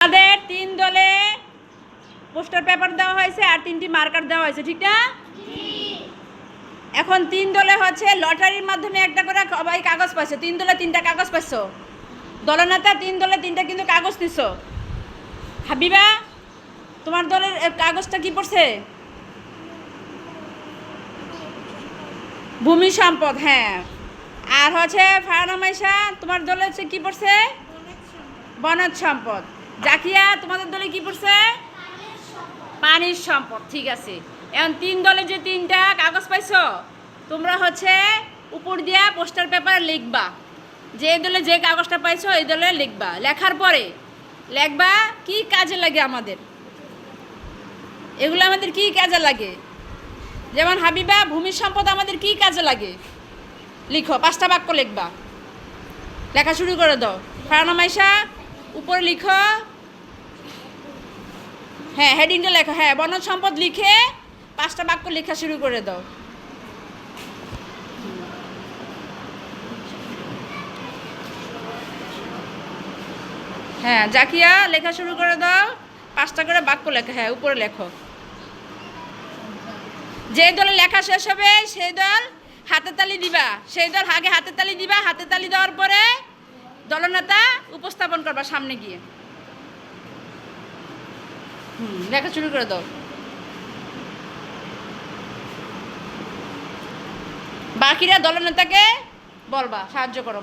আমাদের 3 দলে poster paper দেওয়া হয়েছে আর 3টি মার্কার দেওয়া হয়েছে, ঠিক না? এখন 3 দলে হচ্ছে লটারির মাধ্যমে একটা করে সবাই কাগজ পাইছে। 3 দলে 3টা কাগজ পাইছো। দলনেতা 3 দলে 3টা কিন্তু কাগজ দিছো। হাবিবা, তোমার দলের কাগজটা কি পড়ছে? ভূমি সম্পদ, হ্যাঁ। আর হচ্ছে ফারানামাইশা, তোমার দলে হচ্ছে কি পড়ছে? বনজ সম্পদ। জাকিয়া, তোমাদের দলে কি পড়ছে? পানির সম্পদ। ঠিক আছে, এখন 3 দলে যে 3টা কাগজ পাইছো, তোমরা হচ্ছে উপর দিয়া পোস্টার পেপার লিখবা। যে দলে যে কাগজটা পাইছো এই দলে লিখবা। লেখার পরে লিখবা কি কাজে লাগে আমাদের, এগুলো আমাদের কি কাজে লাগে। যেমন হাবিবা, ভূমি সম্পদ আমাদের কি কাজে লাগে লিখো। 5টা বাক্য লিখবা। লেখা শুরু করে দাও। ফারানামাইশা, উপরে লিখো। হ্যাঁ, হেডিংটা লেখো। হ্যাঁ, বনজ সম্পদ লিখে 5টা বাক্য লেখা শুরু করে দাও। হ্যাঁ জাকিয়া, লেখা শুরু করে দাও। 5টা করে বাক্য লেখো। হ্যাঁ, উপরে লেখো। যে দলে লেখা শেষ হবে সেই দল হাতে তালি দিবা। সেই দল আগে হাতে তালি দিবা। হাতে তালি দেওয়ার পরে দলনেতা উপস্থাপন করবা সামনে গিয়ে। লেখা শুরু করে দাও। বাকিরা দলনেতাকে বলবা সাহায্য করো।